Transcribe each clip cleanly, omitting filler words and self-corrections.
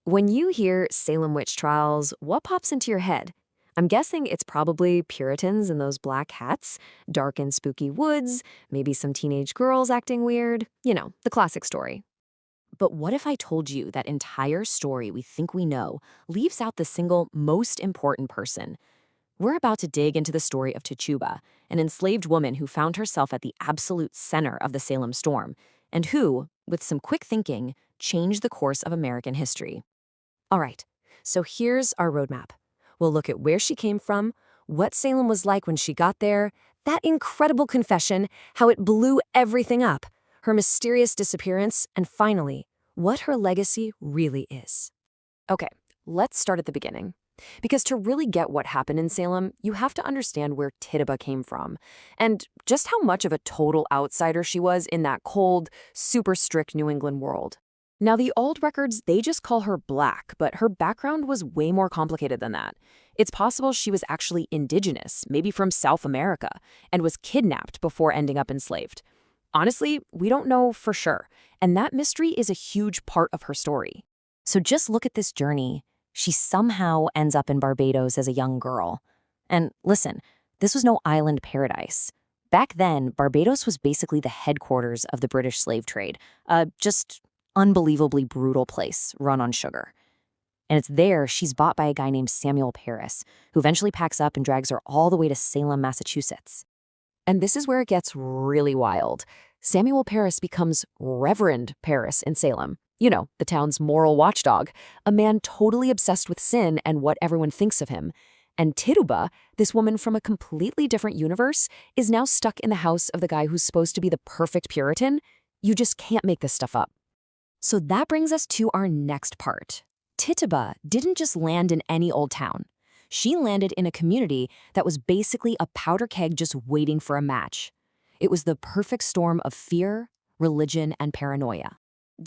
When you hear Salem witch trials, what pops into your head? I'm guessing it's probably Puritans in those black hats, dark and spooky woods, maybe some teenage girls acting weird. The classic story. But what if I told you that entire story we think we know leaves out the single most important person? We're about to dig into the story of Tituba, an enslaved woman who found herself at the absolute center of the Salem storm, and who, with some quick thinking, changed the course of American history. All right, so here's our roadmap. We'll look at where she came from, what Salem was like when she got there, that incredible confession, how it blew everything up, her mysterious disappearance, and finally, what her legacy really is. Okay, let's start at the beginning. Because to really get what happened in Salem, you have to understand where Tituba came from, and just how much of a total outsider she was in that cold, super strict New England world. Now, the old records, they just call her Black, but her background was way more complicated than that. It's possible she was actually indigenous, maybe from South America, and was kidnapped before ending up enslaved. Honestly, we don't know for sure, and that mystery is a huge part of her story. So just look at this journey. She somehow ends up in Barbados as a young girl. And listen, this was no island paradise. Back then, Barbados was basically the headquarters of the British slave trade, just unbelievably brutal place run on sugar. And it's there she's bought by a guy named Samuel Parris, who eventually packs up and drags her all the way to Salem, Massachusetts. And this is where it gets really wild. Samuel Parris becomes Reverend Parris in Salem. The town's moral watchdog, a man totally obsessed with sin and what everyone thinks of him. And Tituba, this woman from a completely different universe, is now stuck in the house of the guy who's supposed to be the perfect Puritan. You just can't make this stuff up. So that brings us to our next part. Tituba didn't just land in any old town. She landed in a community that was basically a powder keg just waiting for a match. It was the perfect storm of fear, religion, and paranoia.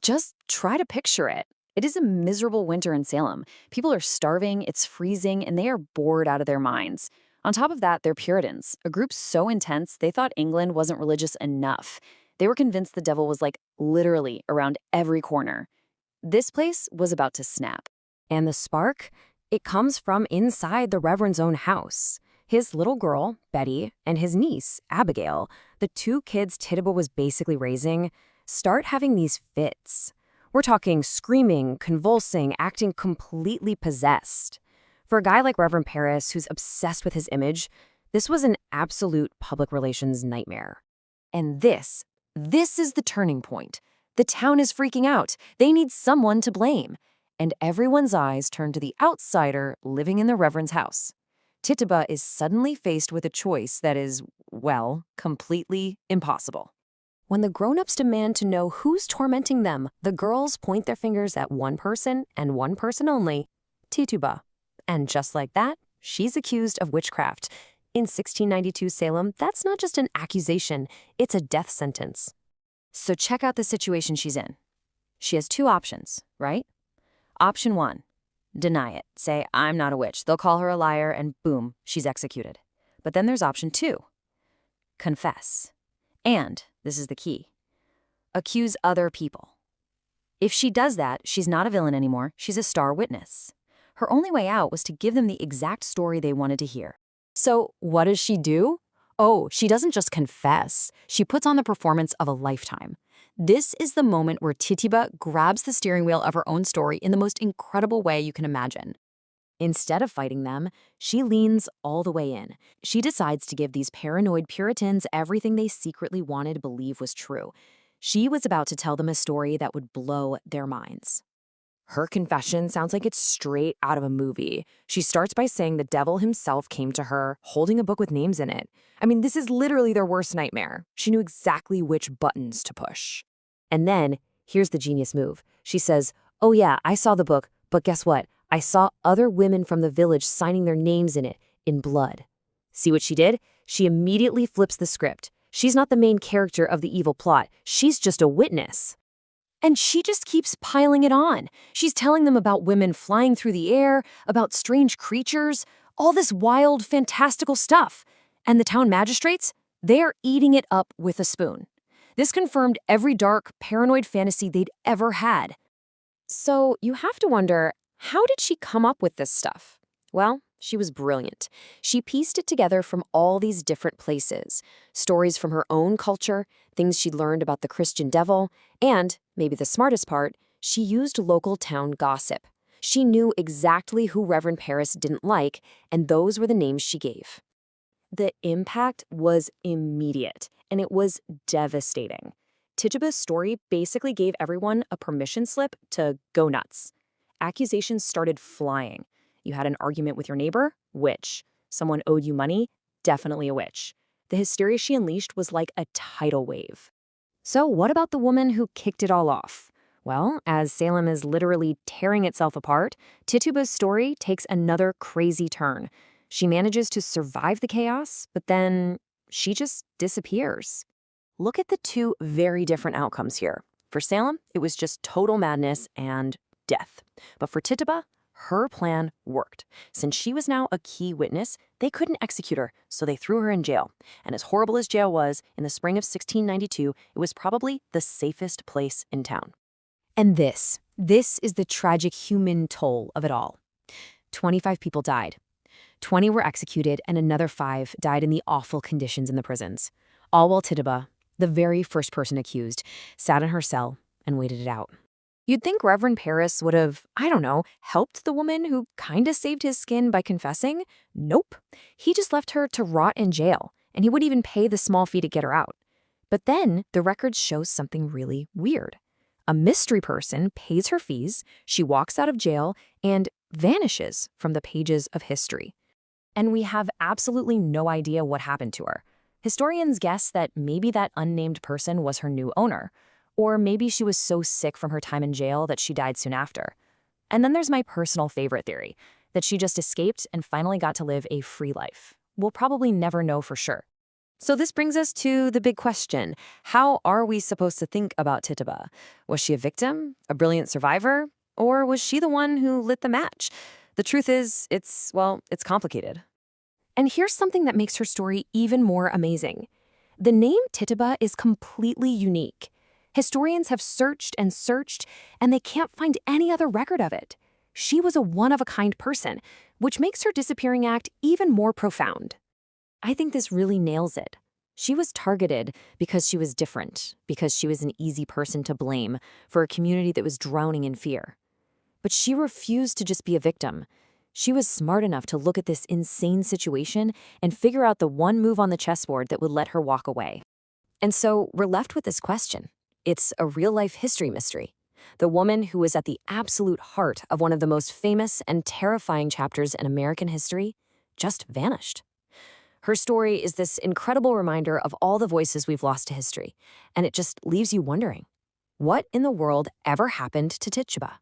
Just try to picture it. It is a miserable winter in Salem. People are starving, it's freezing, and they are bored out of their minds. On top of that, they're Puritans, a group so intense they thought England wasn't religious enough. They were convinced the devil was literally around every corner. This place was about to snap. And the spark? It comes from inside the Reverend's own house. His little girl, Betty, and his niece, Abigail, the two kids Tituba was basically raising, start having these fits. We're talking screaming, convulsing, acting completely possessed. For a guy like Reverend Parris, who's obsessed with his image, this was an absolute public relations nightmare. And this is the turning point. The town is freaking out. They need someone to blame. And everyone's eyes turn to the outsider living in the Reverend's house. Tituba is suddenly faced with a choice that is, well, completely impossible. When the grown-ups demand to know who's tormenting them, the girls point their fingers at one person and one person only, Tituba. And just like that, she's accused of witchcraft. In 1692 Salem, that's not just an accusation, it's a death sentence. So check out the situation she's in. She has two options, right? Option one, deny it. Say, I'm not a witch. They'll call her a liar, and boom, she's executed. But then there's option two, confess. And, this is the key, accuse other people. If she does that, she's not a villain anymore. She's a star witness. Her only way out was to give them the exact story they wanted to hear. So what does she do? Oh, she doesn't just confess. She puts on the performance of a lifetime. This is the moment where Tituba grabs the steering wheel of her own story in the most incredible way you can imagine. Instead of fighting them, she leans all the way in. She decides to give these paranoid Puritans everything they secretly wanted to believe was true. She was about to tell them a story that would blow their minds. Her confession sounds like it's straight out of a movie. She starts by saying the devil himself came to her, holding a book with names in it. I mean, this is literally their worst nightmare. She knew exactly which buttons to push. And then, here's the genius move. She says, oh yeah, I saw the book, but guess what? I saw other women from the village signing their names in it, in blood. See what she did? She immediately flips the script. She's not the main character of the evil plot. She's just a witness. And she just keeps piling it on. She's telling them about women flying through the air, about strange creatures, all this wild, fantastical stuff. And the town magistrates, they're eating it up with a spoon. This confirmed every dark, paranoid fantasy they'd ever had. So you have to wonder, how did she come up with this stuff? Well, she was brilliant. She pieced it together from all these different places. Stories from her own culture, things she'd learned about the Christian devil, and, maybe the smartest part, she used local town gossip. She knew exactly who Reverend Paris didn't like, and those were the names she gave. The impact was immediate, and it was devastating. Tituba's story basically gave everyone a permission slip to go nuts. Accusations started flying. You had an argument with your neighbor? Witch. Someone owed you money? Definitely a witch. The hysteria she unleashed was like a tidal wave. So what about the woman who kicked it all off? Well, as Salem is literally tearing itself apart, Tituba's story takes another crazy turn. She manages to survive the chaos, but then she just disappears. Look at the two very different outcomes here. For Salem, it was just total madness and death. But for Tituba, her plan worked. Since she was now a key witness, they couldn't execute her, so they threw her in jail. And as horrible as jail was, in the spring of 1692, it was probably the safest place in town. And this is the tragic human toll of it all. 25 people died. 20 were executed, and another 5 died in the awful conditions in the prisons. All while Tituba, the very first person accused, sat in her cell and waited it out. You'd think Reverend Paris would have, I don't know, helped the woman who kinda saved his skin by confessing. Nope. He just left her to rot in jail, and he wouldn't even pay the small fee to get her out. But then the record shows something really weird. A mystery person pays her fees, she walks out of jail, and vanishes from the pages of history. And we have absolutely no idea what happened to her. Historians guess that maybe that unnamed person was her new owner, or maybe she was so sick from her time in jail that she died soon after. And then there's my personal favorite theory, that she just escaped and finally got to live a free life. We'll probably never know for sure. So this brings us to the big question. How are we supposed to think about Tituba? Was she a victim, a brilliant survivor, or was she the one who lit the match? The truth is, it's complicated. And here's something that makes her story even more amazing. The name Tituba is completely unique. Historians have searched and searched, and they can't find any other record of it. She was a one-of-a-kind person, which makes her disappearing act even more profound. I think this really nails it. She was targeted because she was different, because she was an easy person to blame for a community that was drowning in fear. But she refused to just be a victim. She was smart enough to look at this insane situation and figure out the one move on the chessboard that would let her walk away. And so we're left with this question. It's a real-life history mystery. The woman who was at the absolute heart of one of the most famous and terrifying chapters in American history just vanished. Her story is this incredible reminder of all the voices we've lost to history, and it just leaves you wondering, what in the world ever happened to Tituba?